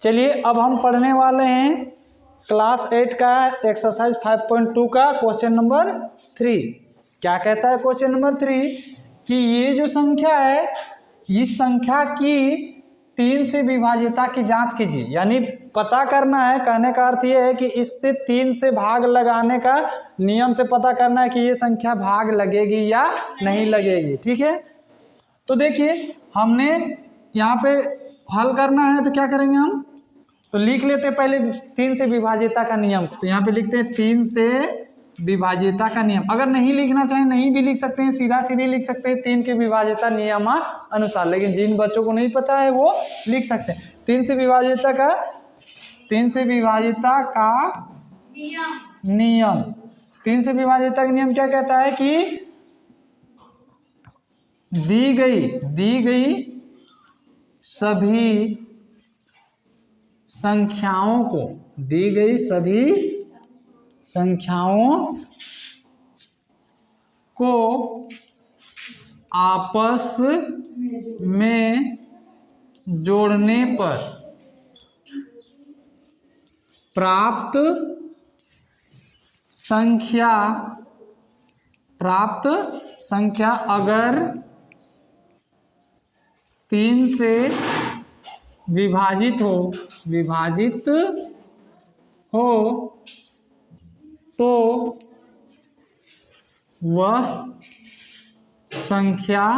चलिए अब हम पढ़ने वाले हैं क्लास 8 का एक्सरसाइज 5.2 का क्वेश्चन नंबर 3। क्या कहता है क्वेश्चन नंबर 3 कि ये जो संख्या है इस संख्या की 3 से विभाज्यता की जांच कीजिए। यानी पता करना है, कहने का अर्थ ये है कि इससे 3 से भाग लगाने का नियम से पता करना है कि ये संख्या भाग लगेगी या नहीं लगेगी। ठीक है, तो देखिए हमने यहाँ पे हल करना है तो क्या करेंगे हम, तो लिख लेते हैं पहले 3 से विभाज्यता का नियम। तो यहाँ पे लिखते हैं 3 से विभाज्यता का नियम। अगर नहीं लिखना चाहें नहीं भी लिख सकते हैं, सीधा सीधी लिख सकते हैं 3 के विभाज्यता नियम अनुसार, लेकिन जिन बच्चों को नहीं पता है वो लिख सकते हैं 3 से विभाज्यता का नियम। 3 से विभाज्यता का नियम क्या कहता है कि दी गई सभी संख्याओं को आपस में जोड़ने पर प्राप्त संख्या अगर 3 से विभाजित हो तो वह संख्या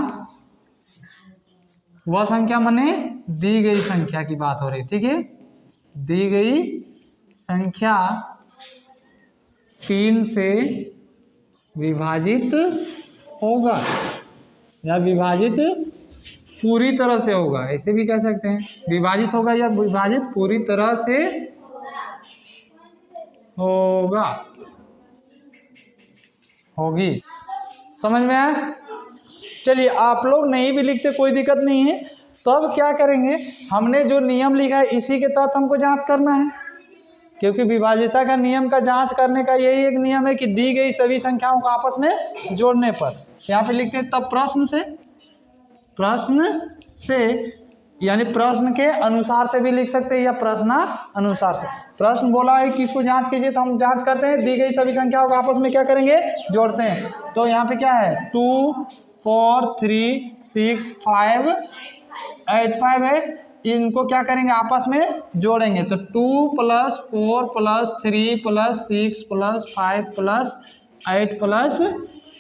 माने दी गई संख्या की बात हो रही। ठीक है, दी गई संख्या 3 से विभाजित होगा या विभाजित पूरी तरह से होगा, ऐसे भी कह सकते हैं। विभाजित होगा या विभाजित पूरी तरह से होगी। समझ में आया? चलिए आप लोग नहीं भी लिखते कोई दिक्कत नहीं है। तो अब क्या करेंगे, हमने जो नियम लिखा है इसी के तहत हमको जांच करना है, क्योंकि विभाज्यता का नियम का जांच करने का यही एक नियम है कि दी गई सभी संख्याओं को आपस में जोड़ने पर। यहाँ पे लिखते हैं तब प्रश्न से यानी प्रश्न के अनुसार से भी लिख सकते हैं या प्रश्नानुसार से। प्रश्न बोला है कि इसको जांच कीजिए तो हम जांच करते हैं, दी गई सभी संख्याओं को आपस में क्या करेंगे, जोड़ते हैं। तो यहाँ पे क्या है 2 4 3 6 5 8 5 है, इनको क्या करेंगे आपस में जोड़ेंगे। तो 2 + 4 + 3 + 6 + 5 + 8 +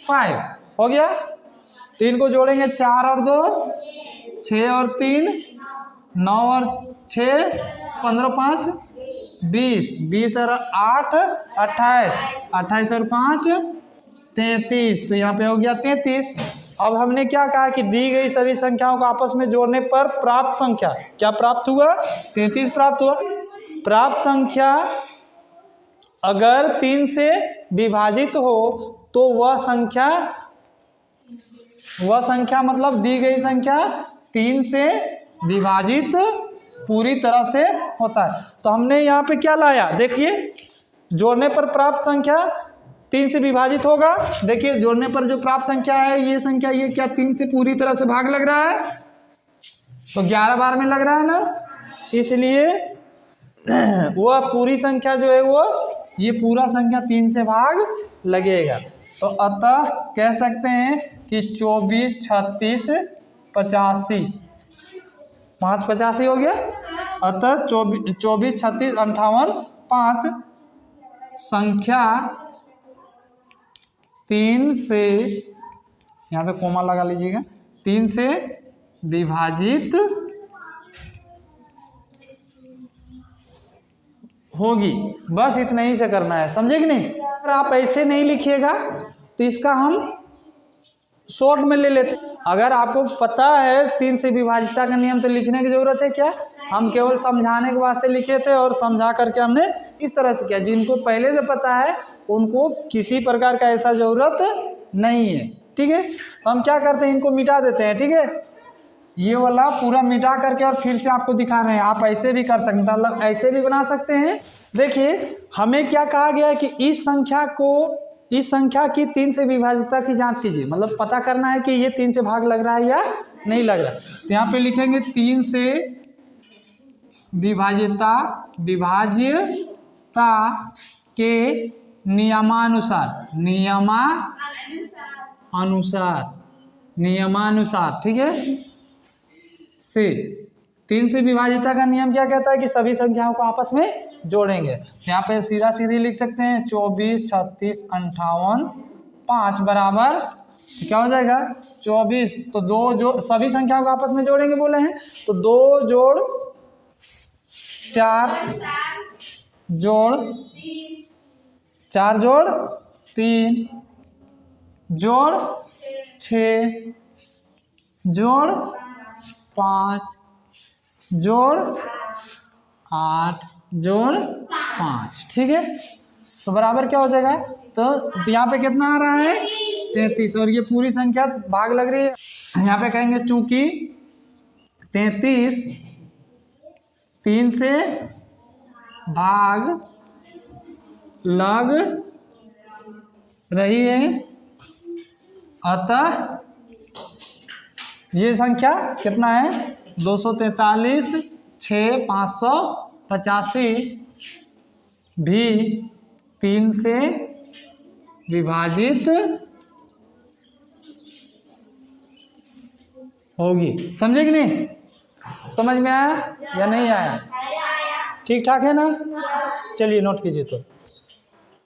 5 हो गया। 3 को जोड़ेंगे 4 और 2 6 और 3 9 और 6 15 5 20 20 और 8 28 28 और 5 33। तो यहाँ पे हो गया 33। अब हमने क्या कहा कि दी गई सभी संख्याओं को आपस में जोड़ने पर प्राप्त संख्या क्या प्राप्त हुआ, 33 प्राप्त हुआ। प्राप्त संख्या अगर 3 से विभाजित हो तो वह संख्या मतलब दी गई संख्या 3 से विभाजित पूरी तरह से होता है। तो हमने यहाँ पे क्या लाया, देखिए जोड़ने पर प्राप्त संख्या 3 से विभाजित होगा। देखिए जोड़ने पर जो प्राप्त संख्या है ये संख्या ये क्या 3 से पूरी तरह से भाग लग रहा है, तो 11 बार में लग रहा है ना, इसलिए वह पूरी संख्या जो है वो ये पूरा संख्या 3 से भाग लगेगा। तो अतः कह सकते हैं कि 24 36 85 5 85 हो गया। अतः 24 36 58 5 संख्या 3 से, यहाँ पे कोमा लगा लीजिएगा, 3 से विभाजित होगी। बस इतना ही से करना है, समझे कि नहीं। अगर आप ऐसे नहीं लिखिएगा तो इसका हम शॉर्ट में ले लेते। अगर आपको पता है 3 से विभाज्यता का नियम तो लिखने की जरूरत है क्या, हम केवल समझाने के वास्ते लिखे थे और समझा करके हमने इस तरह से किया। जिनको पहले से पता है उनको किसी प्रकार का ऐसा जरूरत नहीं है। ठीक है, तो हम क्या करते हैं इनको मिटा देते हैं। ठीक है, ये वाला पूरा मिटा करके और फिर से आपको दिखा रहे हैं। आप ऐसे भी कर सकते हैं, मतलब ऐसे भी बना सकते हैं। देखिए हमें क्या कहा गया है कि इस संख्या की 3 से विभाज्यता की जांच कीजिए, मतलब पता करना है कि ये 3 से भाग लग रहा है या नहीं लग रहा। तो यहाँ पे लिखेंगे 3 से विभाज्यता के नियमानुसार, ठीक है। सी 3 से विभाज्यता का नियम क्या कहता है कि सभी संख्याओं को आपस में जोड़ेंगे। यहाँ पे सीधा सीधी लिख सकते हैं 24, 36, 58, 5 बराबर क्या हो जाएगा 24। तो 2 जो सभी संख्याओं को आपस में जोड़ेंगे बोले हैं, तो 2 जोड़ 4 जोड़ 4 जोड़ 3 जोड़ 6 जोड़ 5 जोड़ 8 जोड़ 5, ठीक है। तो बराबर क्या हो जाएगा, तो यहाँ पे कितना आ रहा है 33, और ये पूरी संख्या भाग लग रही है। यहाँ पे कहेंगे चूंकि 33 3 से भाग लग रही है, अतः ये संख्या कितना है 243, 6, 585 भी 3 से विभाजित होगी। समझे कि नहीं, समझ में आया या नहीं आया, ठीक ठाक है ना। चलिए नोट कीजिए तो।